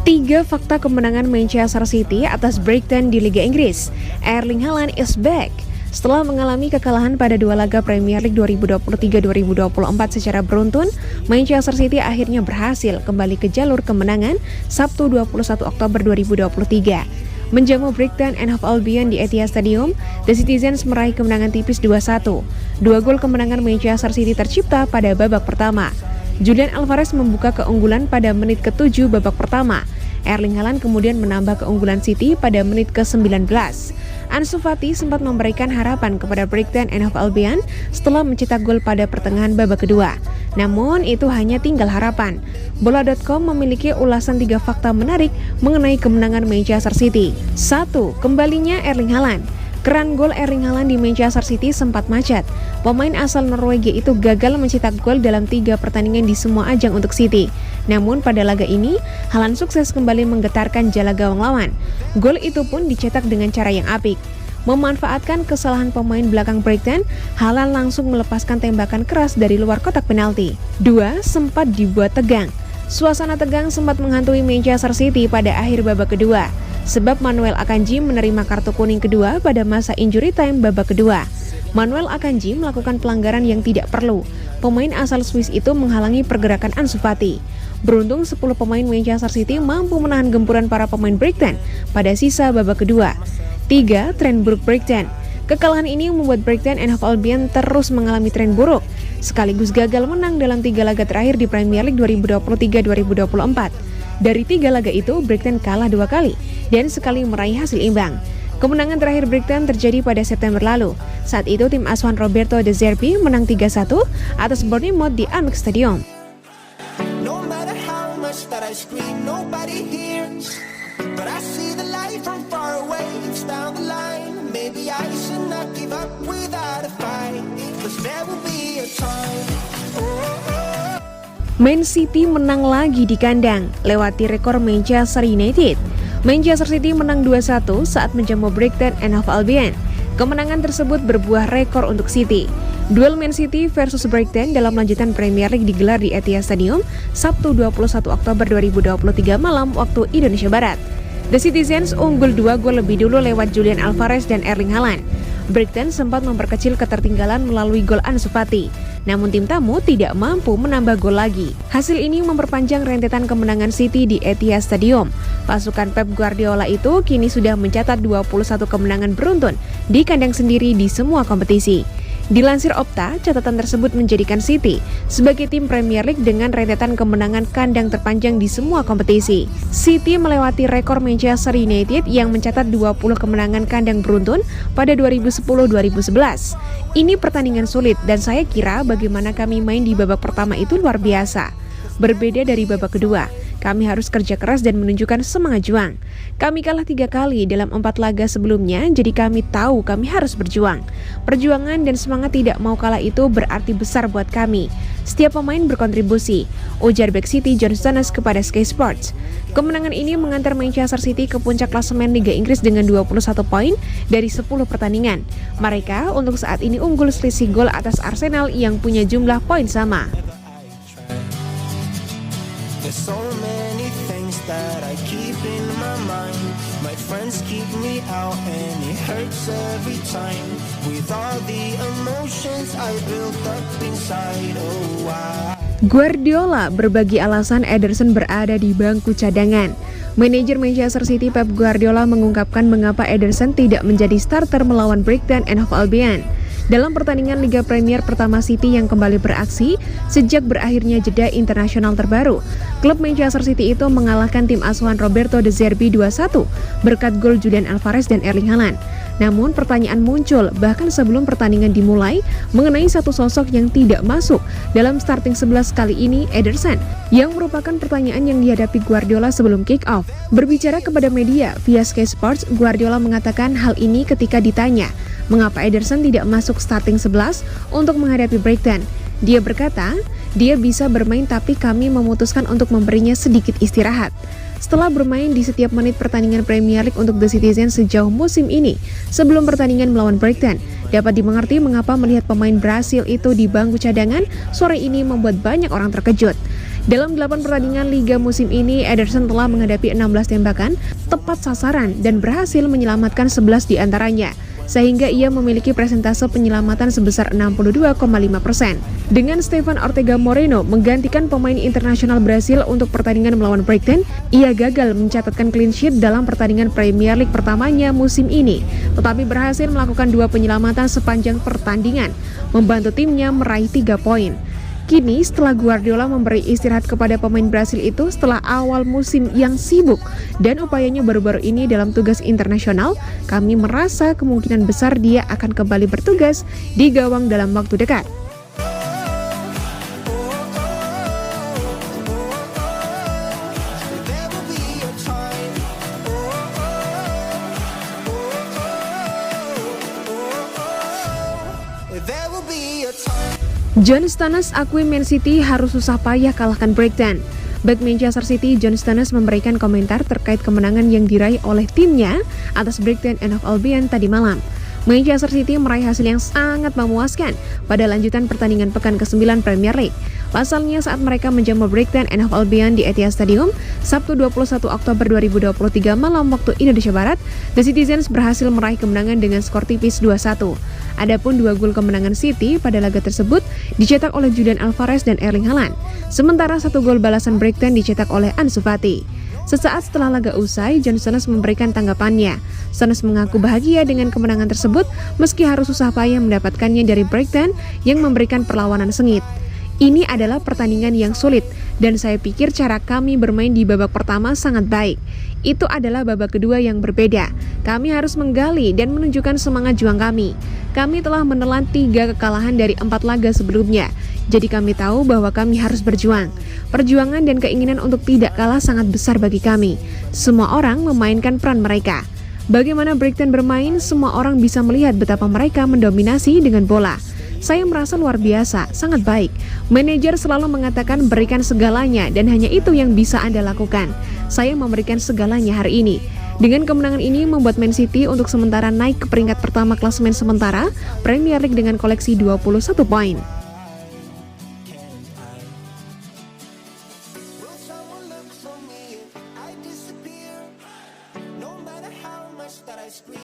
Tiga fakta kemenangan Manchester City atas Brighton di Liga Inggris. Erling Haaland is back. Setelah mengalami kekalahan pada dua laga Premier League 2023-2024 secara beruntun, Manchester City akhirnya berhasil kembali ke jalur kemenangan Sabtu 21 Oktober 2023. Menjamu Brighton and Hove Albion di Etihad Stadium, The Citizens meraih kemenangan tipis 2-1. Dua gol kemenangan Manchester City tercipta pada babak pertama. Julian Alvarez membuka keunggulan pada menit ke-7 babak pertama. Erling Haaland kemudian menambah keunggulan City pada menit ke-19. Ansu Fati sempat memberikan harapan kepada Brighton and Hove Albion setelah mencetak gol pada pertengahan babak kedua. Namun itu hanya tinggal harapan. Bola.com memiliki ulasan 3 fakta menarik mengenai kemenangan Manchester City. 1. Kembalinya Erling Haaland. Keran gol Erling Haaland di Manchester City sempat macet. Pemain asal Norwegia itu gagal mencetak gol dalam 3 pertandingan di semua ajang untuk City. Namun pada laga ini, Haaland sukses kembali menggetarkan jala gawang lawan. Gol itu pun dicetak dengan cara yang apik. Memanfaatkan kesalahan pemain belakang Brighton, Haaland langsung melepaskan tembakan keras dari luar kotak penalti. 2. Sempat dibuat tegang. Suasana tegang sempat menghantui Manchester City pada akhir babak kedua, sebab Manuel Akanji menerima kartu kuning kedua pada masa injury time babak kedua. Manuel Akanji melakukan pelanggaran yang tidak perlu. Pemain asal Swiss itu menghalangi pergerakan Ansu Fati. Beruntung 10 pemain Manchester City mampu menahan gempuran para pemain Brighton pada sisa babak kedua. 3. Tren buruk Brighton. Kekalahan ini membuat Brighton and Hove Albion terus mengalami tren buruk, sekaligus gagal menang dalam 3 laga terakhir di Premier League 2023-2024. Dari 3 laga itu, Brighton kalah 2 kali dan sekali meraih hasil imbang. Kemenangan terakhir Brighton terjadi pada September lalu. Saat itu tim asuhan Roberto De Zerbi menang 3-1 atas Bournemouth di Amex Stadium. No matter how much that I scream, nobody hears. But I see the light from far away, it's down the line. Maybe I should not give up without a fight, 'cause there will be a time. Man City menang lagi di kandang, lewati rekor Manchester United. Manchester City menang 2-1 saat menjamu Brighton and Hove Albion. Kemenangan tersebut berbuah rekor untuk City. Duel Man City versus Brighton dalam lanjutan Premier League digelar di Etihad Stadium Sabtu 21 Oktober 2023 malam waktu Indonesia Barat. The Citizens unggul 2 gol lebih dulu lewat Julian Alvarez dan Erling Haaland. Brighton sempat memperkecil ketertinggalan melalui gol Ansu Fati. Namun tim tamu tidak mampu menambah gol lagi. Hasil ini memperpanjang rentetan kemenangan City di Etihad Stadium. Pasukan Pep Guardiola itu kini sudah mencatat 21 kemenangan beruntun di kandang sendiri di semua kompetisi. Dilansir Opta, catatan tersebut menjadikan City sebagai tim Premier League dengan rentetan kemenangan kandang terpanjang di semua kompetisi. City melewati rekor Manchester United yang mencatat 20 kemenangan kandang beruntun pada 2010-2011. Ini pertandingan sulit dan saya kira bagaimana kami main di babak pertama itu luar biasa. Berbeda dari babak kedua, kami harus kerja keras dan menunjukkan semangat juang. Kami kalah 3 kali dalam 4 laga sebelumnya, jadi kami tahu kami harus berjuang. Perjuangan dan semangat tidak mau kalah itu berarti besar buat kami. Setiap pemain berkontribusi, ujar Back City John Stones kepada Sky Sports. Kemenangan ini mengantar Manchester City ke puncak klasemen Liga Inggris dengan 21 poin dari 10 pertandingan. Mereka untuk saat ini unggul selisih gol atas Arsenal yang punya jumlah poin sama. There's so many things that I keep in my mind. My friends keep me out and it hurts every time. With all the emotions I built up inside, oh why? Guardiola berbagi alasan Ederson berada di bangku cadangan. Manajer Manchester City Pep Guardiola mengungkapkan mengapa Ederson tidak menjadi starter melawan Brighton and Hove Albion dalam pertandingan Liga Premier pertama City yang kembali beraksi sejak berakhirnya jeda internasional terbaru. Klub Manchester City itu mengalahkan tim asuhan Roberto De Zerbi 2-1 berkat gol Julian Alvarez dan Erling Haaland. Namun pertanyaan muncul bahkan sebelum pertandingan dimulai mengenai satu sosok yang tidak masuk dalam starting 11 kali ini, Ederson, yang merupakan pertanyaan yang dihadapi Guardiola sebelum kick-off. Berbicara kepada media via Sky Sports, Guardiola mengatakan hal ini ketika ditanya mengapa Ederson tidak masuk starting 11 untuk menghadapi Brighton. Dia berkata, dia bisa bermain tapi kami memutuskan untuk memberinya sedikit istirahat. Setelah bermain di setiap menit pertandingan Premier League untuk The Citizens sejauh musim ini, sebelum pertandingan melawan Brighton, dapat dimengerti mengapa melihat pemain Brasil itu di bangku cadangan sore ini membuat banyak orang terkejut. Dalam 8 pertandingan Liga musim ini, Ederson telah menghadapi 16 tembakan tepat sasaran dan berhasil menyelamatkan 11 diantaranya, sehingga ia memiliki persentase penyelamatan sebesar 62,5%. Dengan Stefan Ortega Moreno menggantikan pemain internasional Brasil untuk pertandingan melawan Brighton, ia gagal mencatatkan clean sheet dalam pertandingan Premier League pertamanya musim ini, tetapi berhasil melakukan 2 penyelamatan sepanjang pertandingan, membantu timnya meraih 3 poin. Kini setelah Guardiola memberi istirahat kepada pemain Brasil itu setelah awal musim yang sibuk dan upayanya baru-baru ini dalam tugas internasional, kami merasa kemungkinan besar dia akan kembali bertugas di gawang dalam waktu dekat. There will be a time. There will be a time. John Stones akui Man City harus susah payah kalahkan Brighton. Bek Manchester City, John Stones memberikan komentar terkait kemenangan yang diraih oleh timnya atas Brighton and Hove Albion tadi malam. Manchester City meraih hasil yang sangat memuaskan pada lanjutan pertandingan pekan ke-9 Premier League. Pasalnya saat mereka menjamu Brighton and Hove Albion di Etihad Stadium, Sabtu 21 Oktober 2023 malam waktu Indonesia Barat, The Citizens berhasil meraih kemenangan dengan skor tipis 2-1. Adapun 2 gol kemenangan City pada laga tersebut dicetak oleh Julian Alvarez dan Erling Haaland, sementara 1 gol balasan Brighton dicetak oleh Ansu Fati. Sesaat setelah laga usai, John Stones memberikan tanggapannya. Stones mengaku bahagia dengan kemenangan tersebut meski harus susah payah mendapatkannya dari Brighton yang memberikan perlawanan sengit. Ini adalah pertandingan yang sulit dan saya pikir cara kami bermain di babak pertama sangat baik. Itu adalah babak kedua yang berbeda. Kami harus menggali dan menunjukkan semangat juang kami. Kami telah menelan 3 kekalahan dari 4 laga sebelumnya. Jadi kami tahu bahwa kami harus berjuang. Perjuangan dan keinginan untuk tidak kalah sangat besar bagi kami. Semua orang memainkan peran mereka. Bagaimana Brighton bermain, semua orang bisa melihat betapa mereka mendominasi dengan bola. Saya merasa luar biasa, sangat baik. Manajer selalu mengatakan berikan segalanya dan hanya itu yang bisa Anda lakukan. Saya memberikan segalanya hari ini. Dengan kemenangan ini membuat Man City untuk sementara naik ke peringkat pertama klasemen sementara Premier League dengan koleksi 21 poin. Will someone look for me if I disappear? No matter how much that I scream.